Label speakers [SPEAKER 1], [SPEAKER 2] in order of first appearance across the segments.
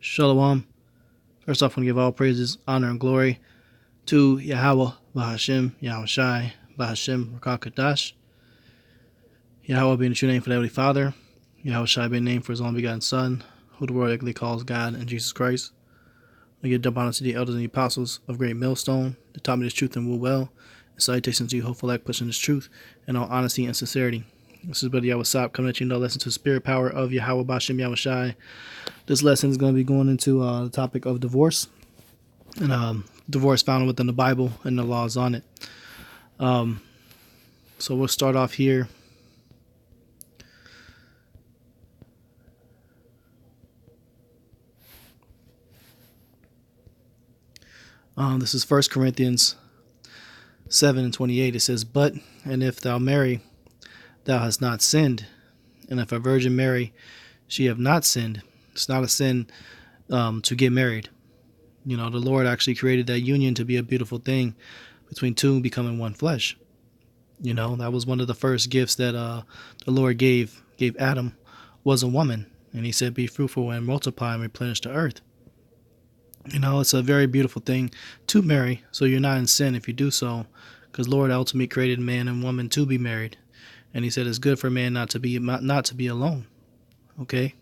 [SPEAKER 1] Shalom. First off, I want to give all praises, honor, and glory to Yahweh, Bahashem, Yahweh Shai, Bahashem, Rakakadash. Yahweh being the true name for the Heavenly Father. Yahweh Shai being the name for his only begotten Son, who the world regularly calls God and Jesus Christ. I give double honor to the elders and the apostles of Great Millstone that taught me this truth and will well. And salutations to you, hopeful act pushing this truth in all honesty and sincerity. This is Brother Yahweh Sop coming at you in the lesson to the spirit power of Yahweh Bashem Yahweh Shai. This lesson is going to be going into the topic of divorce and divorce found within the Bible and the laws on it. So we'll start off here. This is 1 Corinthians 7:28. It says, "But, and if thou marry, thou hast not sinned. And if a virgin marry, she have not sinned." It's not a sin to get married. You know, the Lord actually created that union to be a beautiful thing between two becoming one flesh. You know, that was one of the first gifts that the Lord gave Adam, was a woman. And he said, "Be fruitful and multiply and replenish the earth." You know, it's a very beautiful thing to marry, so you're not in sin if you do so, because Lord ultimately created man and woman to be married. And he said it's good for man not to be alone. Okay?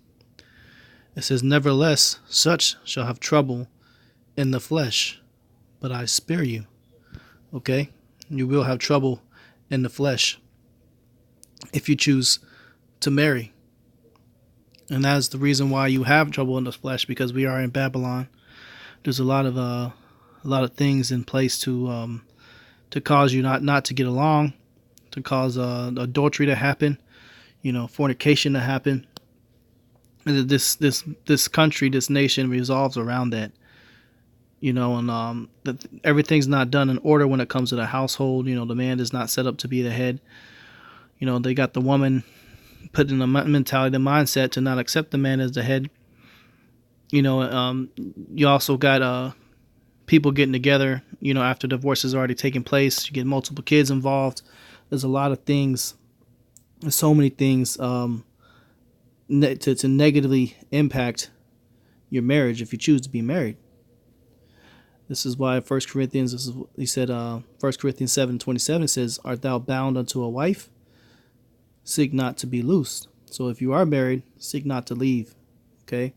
[SPEAKER 1] It says, "Nevertheless, such shall have trouble in the flesh, but I spare you." Okay? You will have trouble in the flesh if you choose to marry. And that is the reason why you have trouble in the flesh, because we are in Babylon. There's a lot of things in place to cause you not to get along, to cause adultery to happen, fornication to happen. And this country, this nation revolves around that, and everything's not done in order when it comes to the household. The man is not set up to be the head. They got the woman put in the mentality, the mindset to not accept the man as the head. You also got people getting together, after divorce has already taken place. You get multiple kids involved. There's a lot of things, there's so many things to negatively impact your marriage if you choose to be married. This is why 1 Corinthians 7:27 says, "Art thou bound unto a wife? Seek not to be loosed." So if you are married, seek not to leave. Okay?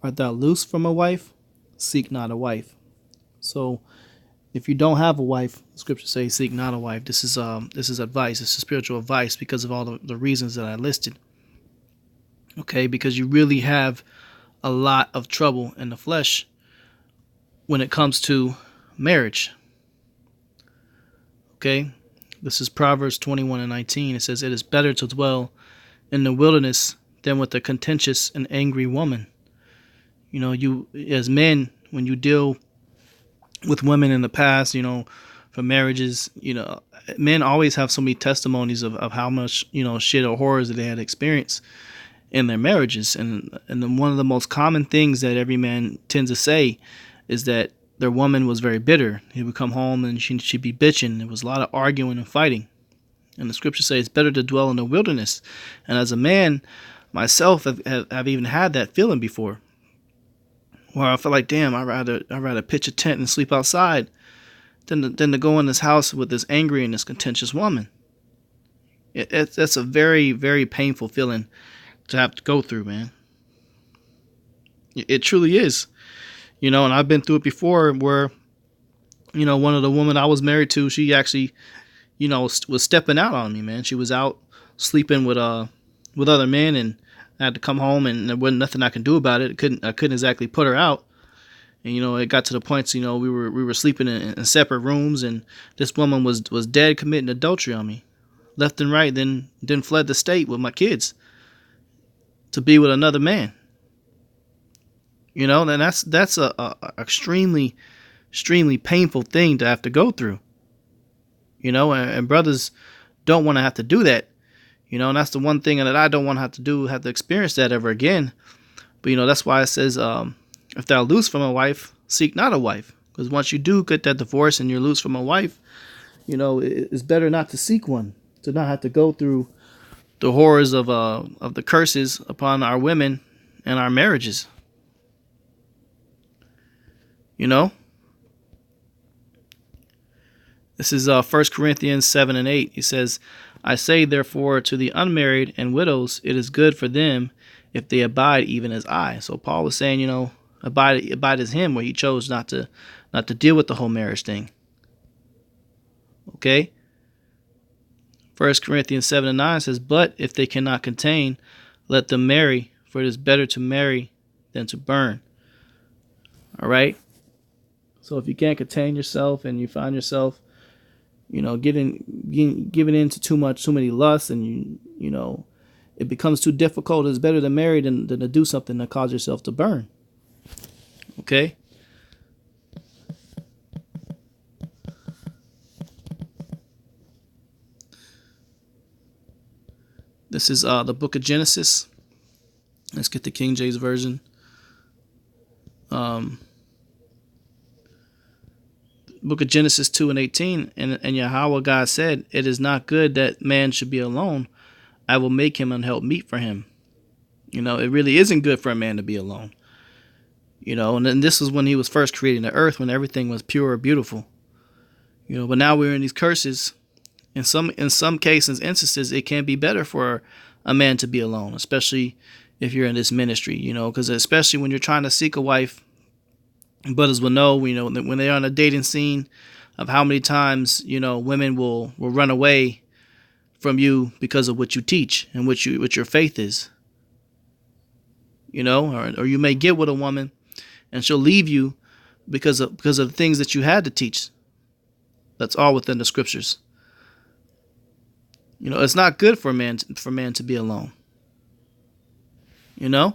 [SPEAKER 1] "Art thou loose from a wife? Seek not a wife." So if you don't have a wife, the scripture says, "Seek not a wife." This is advice. This is spiritual advice because of all the reasons that I listed. Okay, because you really have a lot of trouble in the flesh when it comes to marriage. Okay, this is Proverbs 21:19. It says, "It is better to dwell in the wilderness than with a contentious and angry woman." You as men, when you deal with women in the past, for marriages, men always have so many testimonies of how much, shit or horrors that they had experienced in their marriages. And then one of the most common things that every man tends to say is that their woman was very bitter. He would come home and she'd be bitching. There was a lot of arguing and fighting. And the scripture says it's better to dwell in the wilderness. And as a man, myself, have even had that feeling before, where I feel like, damn, I'd rather pitch a tent and sleep outside than to go in this house with this angry and this contentious woman. That's a very, very painful feeling to have to go through, man. It truly is. And I've been through it before where, one of the women I was married to, she actually, was stepping out on me, man. She was out sleeping with other men, and I had to come home, and there wasn't nothing I could do about it. I couldn't exactly put her out. And it got to the point, we were sleeping in separate rooms, and this woman was dead committing adultery on me, left and right. Then fled the state with my kids to be with another man. And that's a extremely, extremely painful thing to have to go through. And brothers don't want to have to do that. And that's the one thing that I don't want to have to experience that ever again. But, that's why it says, if thou loose from a wife, seek not a wife. Because once you do get that divorce and you're loose from a wife, it's better not to seek one, to not have to go through the horrors of the curses upon our women and our marriages. You know, this is 1 Corinthians 7 and 8. He says, I say therefore to the unmarried and widows, it is good for them if they abide even as I. So Paul was saying, abide as him, where he chose not to deal with the whole marriage thing. Okay. 1 Corinthians 7 and 9 says, but if they cannot contain, let them marry, for it is better to marry than to burn. All right. So if you can't contain yourself and you find yourself, giving into too many lusts, and it becomes too difficult, it's better to marry than to do something that causes yourself to burn. Okay. This is the book of Genesis. Let's get the King James Version. Book of Genesis 2 and 18. And Yahweh God said, it is not good that man should be alone. I will make him an help meet for him. It really isn't good for a man to be alone. And then this was when he was first creating the earth, when everything was pure or beautiful. But now we're in these curses. In some instances, it can be better for a man to be alone, especially if you're in this ministry, because especially when you're trying to seek a wife, brothers will know, when they're on a dating scene, of how many times, women will run away from you because of what you teach and what your faith is, or you may get with a woman and she'll leave you because of the things that you had to teach. That's all within the scriptures. It's not good for man to be alone. Let's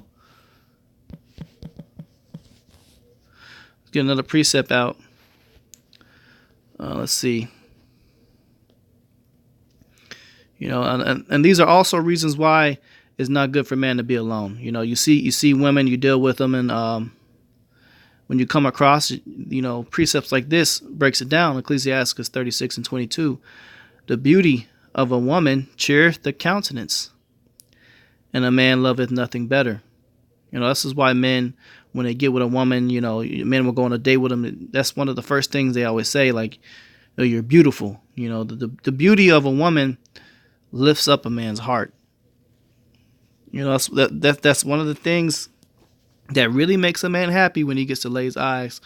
[SPEAKER 1] get another precept out. Let's see. And these are also reasons why it's not good for man to be alone. You see women, you deal with them, and when you come across, precepts like this breaks it down. Ecclesiastes 36 and 22. The beauty of a woman cheereth the countenance, and a man loveth nothing better. This is why men, when they get with a woman, men will go on a date with them. That's one of the first things they always say, like, you're beautiful. The beauty of a woman lifts up a man's heart. That's one of the things that really makes a man happy, when he gets to lay his eyes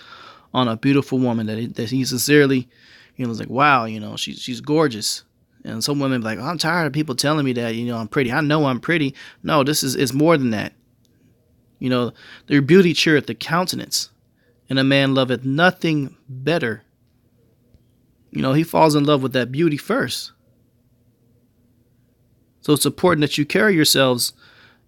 [SPEAKER 1] on a beautiful woman that he sincerely, is like, wow, she's gorgeous. And some women be like, I'm tired of people telling me that, I'm pretty. I know I'm pretty. No, this is more than that. Their beauty cheereth the countenance, and a man loveth nothing better. He falls in love with that beauty first. So it's important that you carry yourselves,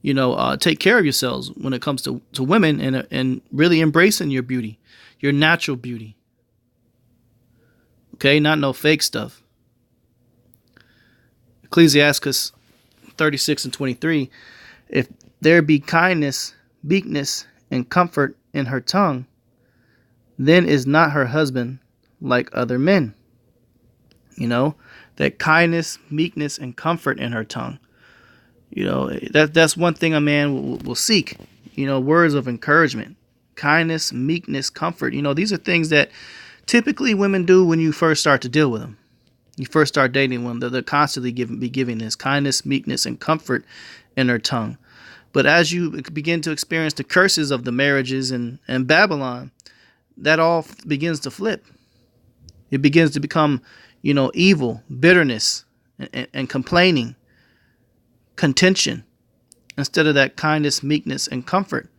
[SPEAKER 1] take care of yourselves when it comes to women, and really embracing your beauty, your natural beauty. Okay, not no fake stuff. Ecclesiastes 36 and 23, if there be kindness, meekness, and comfort in her tongue, then is not her husband like other men. That kindness, meekness, and comfort in her tongue. That's one thing a man will seek. Words of encouragement, kindness, meekness, comfort. These are things that typically women do when you first start to deal with them. You first start dating one, they're constantly giving this kindness, meekness, and comfort in their tongue. But as you begin to experience the curses of the marriages and Babylon, that all begins to flip. It begins to become, evil, bitterness, and complaining, contention, instead of that kindness, meekness, and comfort.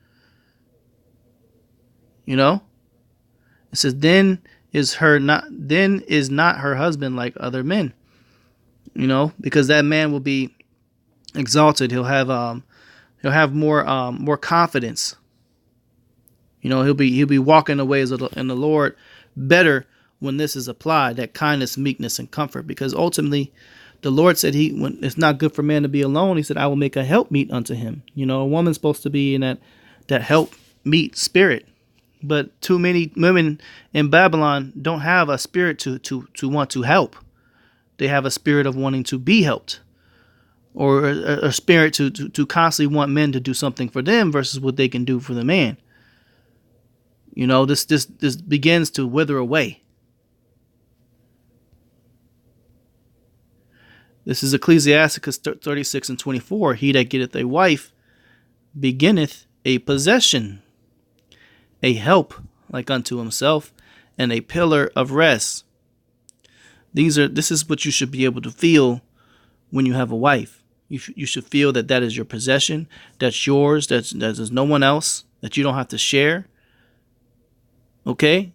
[SPEAKER 1] It says, then is not her husband like other men. Because that man will be exalted. He'll have more confidence. He'll be walking the ways of the Lord better when this is applied, that kindness, meekness, and comfort. Because ultimately, the Lord said when it's not good for man to be alone, he said, I will make a helpmeet unto him. A woman's supposed to be in that helpmeet spirit. But too many women in Babylon don't have a spirit to want to help. They have a spirit of wanting to be helped, or a spirit to constantly want men to do something for them versus what they can do for the man. You know, this begins to wither away. This is Ecclesiasticus 36:24. He that getteth a wife beginneth a possession, a help like unto himself, and a pillar of rest. This is what you should be able to feel when you have a wife. You should feel that that is your possession, that's yours, that there's no one else, that you don't have to share. Okay?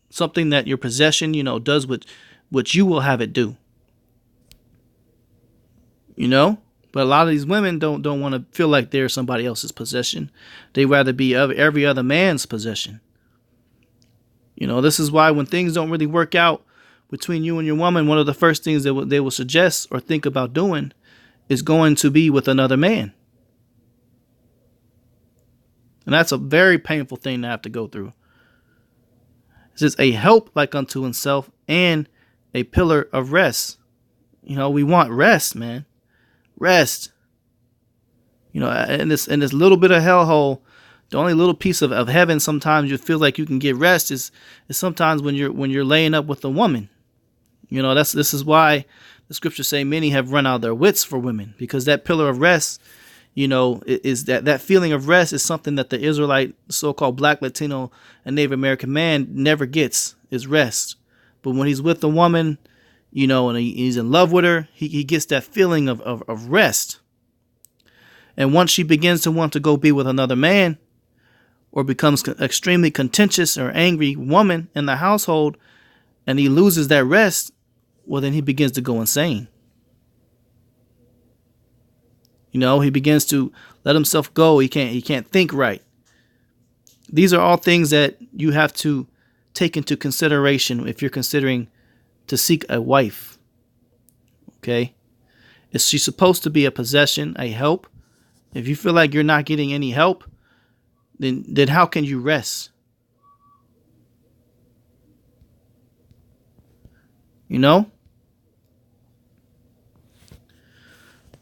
[SPEAKER 1] Something that your possession, does what you will have it do. But a lot of these women don't want to feel like they're somebody else's possession. They rather be every other man's possession. This is why when things don't really work out between you and your woman, one of the first things they will suggest or think about doing is going to be with another man. And that's a very painful thing to have to go through. It says a help like unto himself and a pillar of rest. We want rest, man. Rest. In this little bit of hellhole, the only little piece of heaven sometimes you feel like you can get rest is sometimes when you're laying up with a woman. This is why the scriptures say many have run out of their wits for women, because that pillar of rest, is that feeling of rest is something that the Israelite, so-called Black, Latino, and Native American man never gets, is rest. But when he's with a woman, and he's in love with her, he gets that feeling of rest. And once she begins to want to go be with another man, or becomes extremely contentious or angry woman in the household, and he loses that rest, well, then he begins to go insane. He begins to let himself go. He can't think right. These are all things that you have to take into consideration if you're considering to seek a wife. Okay? Is she supposed to be a possession, a help? If you feel like you're not getting any help, then how can you rest?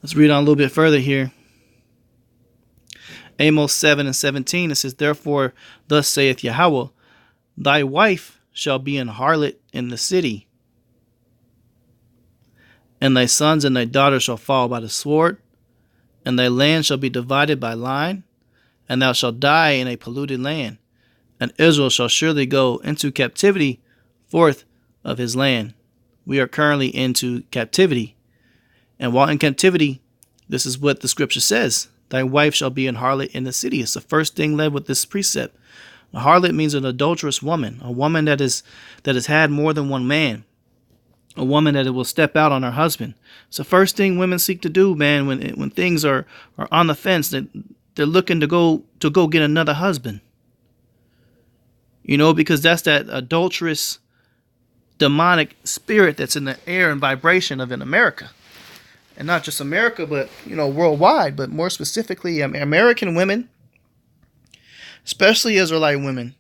[SPEAKER 1] Let's read on a little bit further here. Amos 7:17, it says, therefore, thus saith Yahweh, thy wife shall be an harlot in the city, and thy sons and thy daughters shall fall by the sword, and thy land shall be divided by line, and thou shalt die in a polluted land, and Israel shall surely go into captivity forth of his land. We are currently into captivity. And while in captivity, this is what the scripture says. Thy wife shall be an harlot in the city. It's the first thing led with this precept. A harlot means an adulterous woman, a woman that has had more than one man, a woman that will step out on her husband. It's the first thing women seek to do, man, when things are on the fence, that they're looking to go get another husband. Because that's that adulterous, demonic spirit that's in the air and vibration of in America. And not just America, but, worldwide, but more specifically, American women, especially Israelite women,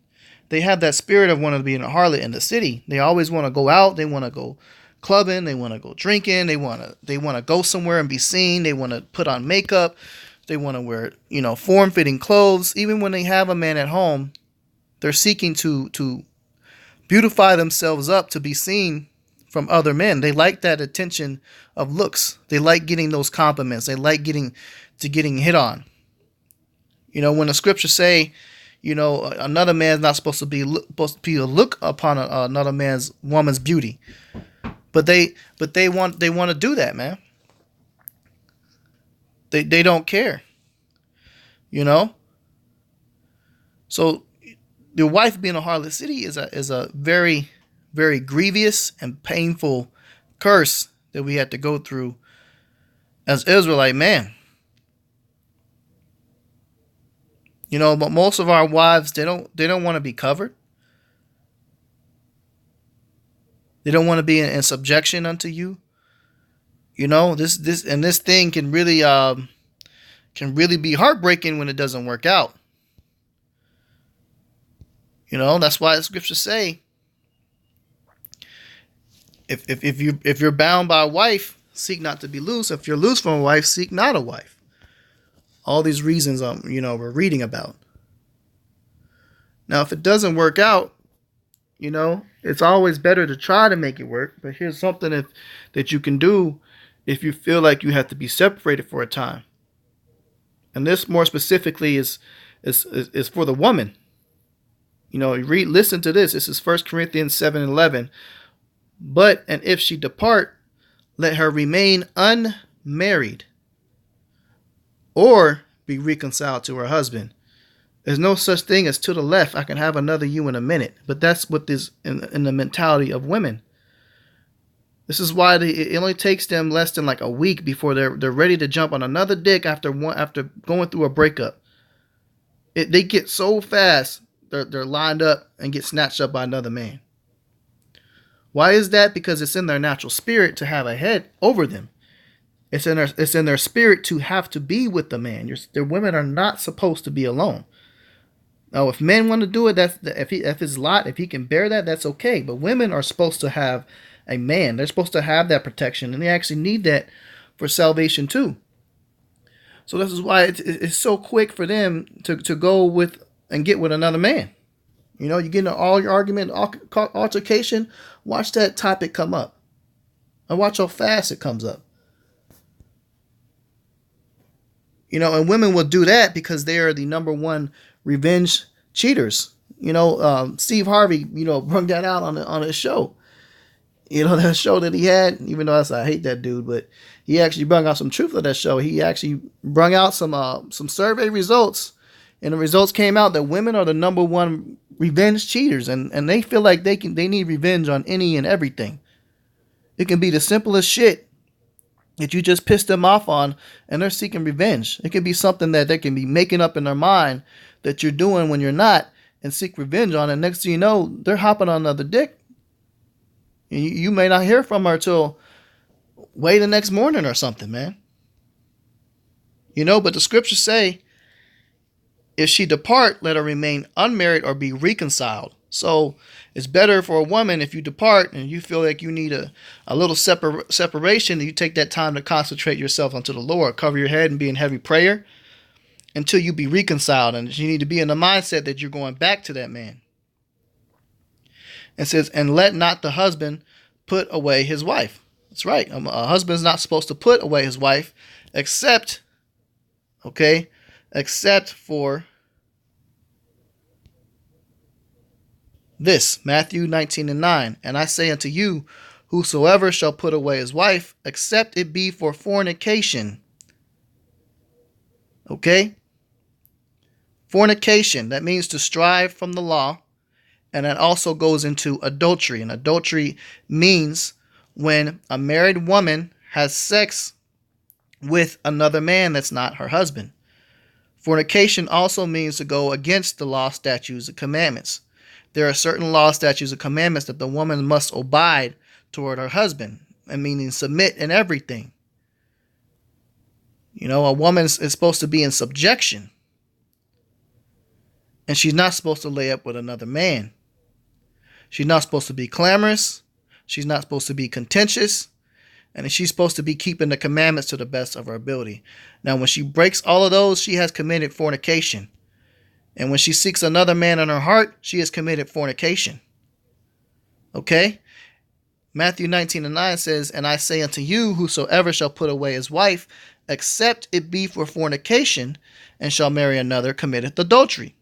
[SPEAKER 1] they have that spirit of wanting to be a harlot in the city. They always want to go out. They want to go clubbing. They want to go drinking. They want to go somewhere and be seen. They want to put on makeup. They want to wear, form-fitting clothes. Even when they have a man at home, they're seeking to beautify themselves up to be seen from other men. They like that attention of looks. They like getting those compliments. They like getting hit on. When the scriptures say, another man's not supposed to be to look upon another woman's beauty, but they want to do that, man. They don't care. So the wife being a harlot city is a very, very grievous and painful curse that we had to go through as Israelite man. But most of our wives, they don't want to be covered. They don't want to be in subjection unto you. This thing can really be heartbreaking when it doesn't work out. That's why the scriptures say, if you're bound by a wife, seek not to be loose. If you're loose from a wife, seek not a wife. All these reasons, we're reading about. Now, if it doesn't work out, it's always better to try to make it work. But here's something that you can do if you feel like you have to be separated for a time. And this more specifically is for the woman. Listen to this. This is 1 Corinthians 7:11. But, and if she depart, let her remain unmarried or be reconciled to her husband. There's no such thing as to the left, I can have another you in a minute. But that's what is in the mentality of women. This is why it only takes them less than like a week before they're ready to jump on another dick after going through a breakup. They get so fast, they're lined up and get snatched up by another man. Why is that? Because it's in their natural spirit to have a head over them. It's in their spirit to have to be with the man. Their women are not supposed to be alone. Now, if men want to do it, if his lot, if he can bear that, that's okay. But women are supposed to have a man. They're supposed to have that protection, and they actually need that for salvation too. So this is why it's so quick for them to go with and get with another man. You get into all your argument, altercation. Watch that topic come up, and watch how fast it comes up. And women will do that because they are the number one revenge cheaters. Steve Harvey, brought that out on his show. That show that he had, even though I hate that dude, but he actually brought out some truth of that show. He actually brought out some survey results, and the results came out that women are the number one revenge cheaters, and they feel like they need revenge on any and everything. It can be the simplest shit that you just pissed them off on, and they're seeking revenge. It can be something that they can be making up in their mind that you're doing when you're not, and seek revenge on it. Next thing you know, they're hopping on another dick. You may not hear from her till way the next morning or something, man. But the scriptures say, if she depart, let her remain unmarried or be reconciled. So it's better for a woman if you depart and you feel like you need a little separation, you take that time to concentrate yourself unto the Lord. Cover your head and be in heavy prayer until you be reconciled. And you need to be in the mindset that you're going back to that man. It says, and let not the husband put away his wife. That's right. A husband is not supposed to put away his wife except for this. Matthew 19:9. And I say unto you, whosoever shall put away his wife, except it be for fornication. Fornication, that means to strive from the law. And that also goes into adultery. And adultery means when a married woman has sex with another man that's not her husband. Fornication also means to go against the law, statutes, and commandments. There are certain law, statutes, and commandments that the woman must abide toward her husband, and meaning submit in everything. A woman is supposed to be in subjection, and she's not supposed to lay up with another man. She's not supposed to be clamorous. She's not supposed to be contentious. And she's supposed to be keeping the commandments to the best of her ability. Now, when she breaks all of those, she has committed fornication. And when she seeks another man in her heart, she has committed fornication. Matthew 19:9 says, and I say unto you, whosoever shall put away his wife, except it be for fornication, and shall marry another, committeth adultery.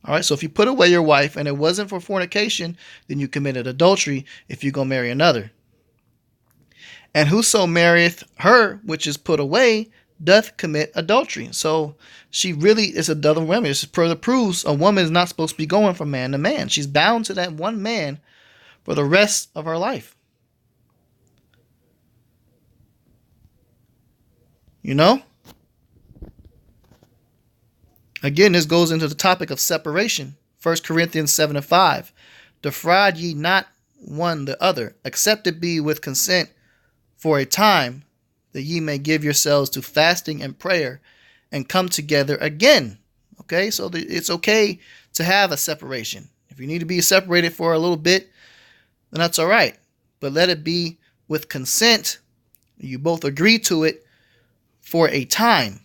[SPEAKER 1] All right, so if you put away your wife and it wasn't for fornication, then you committed adultery if you go marry another. And whoso marrieth her which is put away doth commit adultery. So she really is a double woman. This further proves a woman is not supposed to be going from man to man. She's bound to that one man for the rest of her life. Again, this goes into the topic of separation. 1 Corinthians 7:5. Defraud ye not one the other, except it be with consent for a time, that ye may give yourselves to fasting and prayer, and come together again. So it's okay to have a separation. If you need to be separated for a little bit, then that's all right. But let it be with consent. You both agree to it for a time.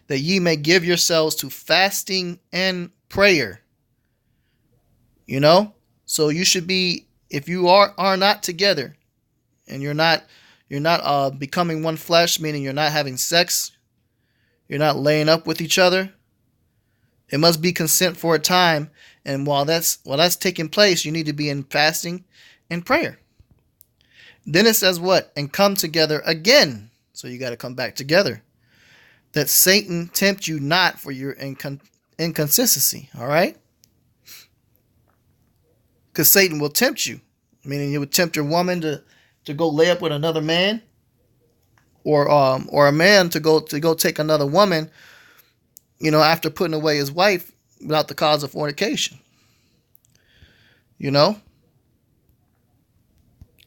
[SPEAKER 1] that ye may give yourselves to fasting and prayer. You know? So you should be, if you are not together and you're not becoming one flesh, meaning you're not having sex, you're not laying up with each other, it must be consent for a time. And while that's taking place, you need to be in fasting and prayer. Then it says what? And come together again. So you got to come back together. That Satan tempt you not for your inconsistency. All right? Because Satan will tempt you. Meaning he would tempt your woman to go lay up with another man. Or a man to go take another woman, after putting away his wife without the cause of fornication.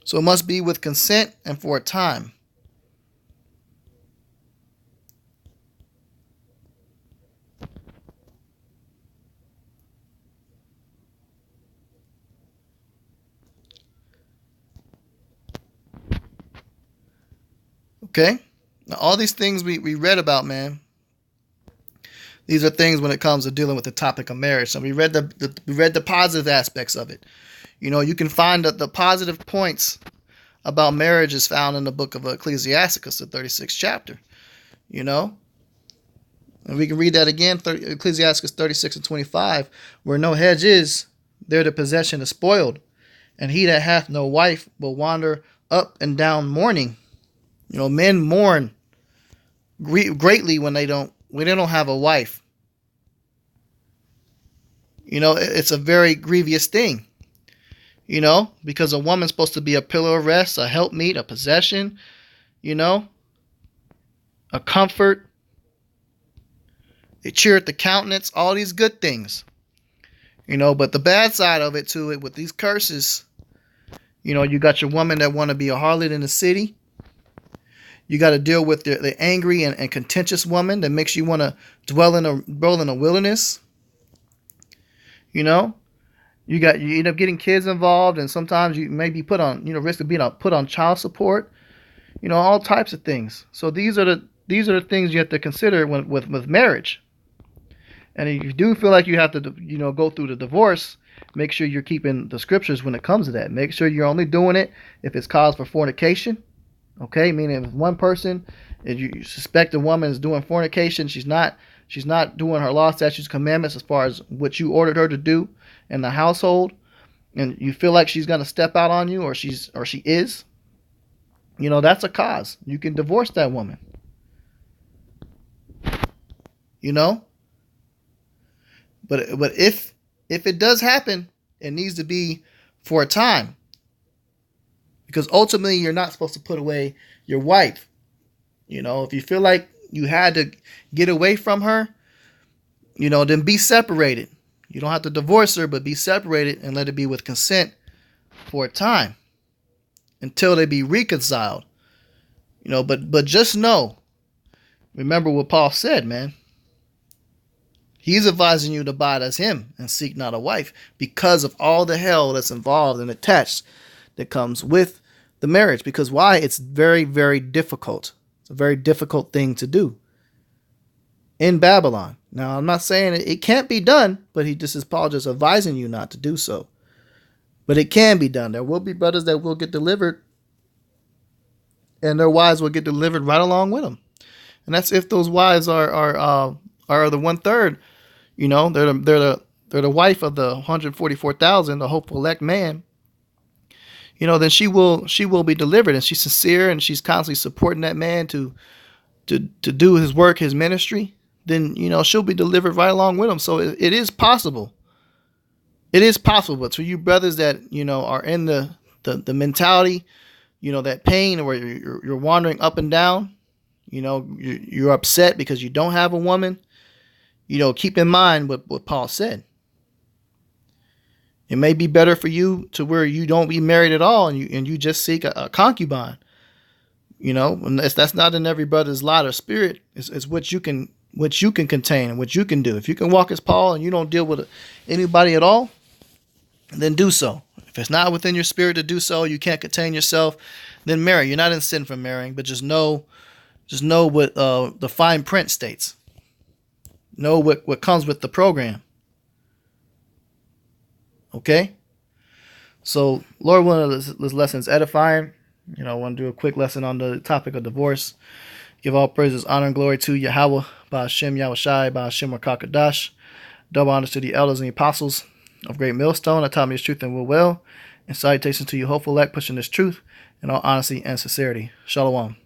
[SPEAKER 1] So it must be with consent and for a time. Okay? Now, all these things we read about, man, these are things when it comes to dealing with the topic of marriage. So we read the positive aspects of it. You can find the positive points about marriage is found in the book of Ecclesiasticus, the 36th chapter. And we can read that again, Ecclesiasticus 36 and 25, where no hedge is, there the possession is spoiled, and he that hath no wife will wander up and down mourning. Men mourn greatly when they don't have a wife. It's a very grievous thing. Because a woman's supposed to be a pillar of rest, a helpmeet, a possession, a comfort, a cheer at the countenance, all these good things. But the bad side of it to it with these curses, you got your woman that want to be a harlot in the city. You got to deal with the angry and contentious woman that makes you want to dwell in a wilderness. You end up getting kids involved, and sometimes you may be put on, risk of being put on child support. All types of things. So these are the things you have to consider with marriage. And if you do feel like you have to, go through the divorce, make sure you're keeping the scriptures when it comes to that. Make sure you're only doing it if it's cause for fornication. Okay, meaning if one person, if you suspect a woman is doing fornication, she's not doing her law, statutes, commandments as far as what you ordered her to do in the household, and you feel like she's gonna step out on you, or she is, that's a cause. You can divorce that woman. But if it does happen, it needs to be for a time. Because ultimately, you're not supposed to put away your wife. If you feel like you had to get away from her, then be separated. You don't have to divorce her, but be separated and let it be with consent for a time until they be reconciled. But just know, remember what Paul said, man. He's advising you to abide as him and seek not a wife because of all the hell that's involved and attached that comes with the marriage. Because why? It's very, very difficult. It's a very difficult thing to do in Babylon. Now, I'm not saying it can't be done, but Paul just advising you not to do so. But it can be done. There will be brothers that will get delivered, and their wives will get delivered right along with them. And that's if those wives are the 1/3. They're the wife of the 144,000, the hopeful elect man. Then she will be delivered, and she's sincere, and she's constantly supporting that man to do his work, his ministry. Then she'll be delivered right along with him. So it is possible. It is possible. But for you brothers that are in the mentality, that pain where you're wandering up and down, you're upset because you don't have a woman. Keep in mind what Paul said. It may be better for you to where you don't be married at all, and you just seek a concubine. And that's not in every brother's lot or spirit. It's what you can contain and what you can do. If you can walk as Paul and you don't deal with anybody at all, then do so. If it's not within your spirit to do so, you can't contain yourself, then marry. You're not in sin for marrying, but just know what the fine print states. Know what comes with the program. Okay? So, Lord willing, this lesson is edifying. I want to do a quick lesson on the topic of divorce. Give all praises, honor, and glory to Yahweh, Ba'ashem Yahushai, Ba'ashem Rakakadash. Double honors to the elders and the apostles of Great Millstone that taught me this truth and will well. And salutations to you, hopeful elect, pushing this truth in all honesty and sincerity. Shalom.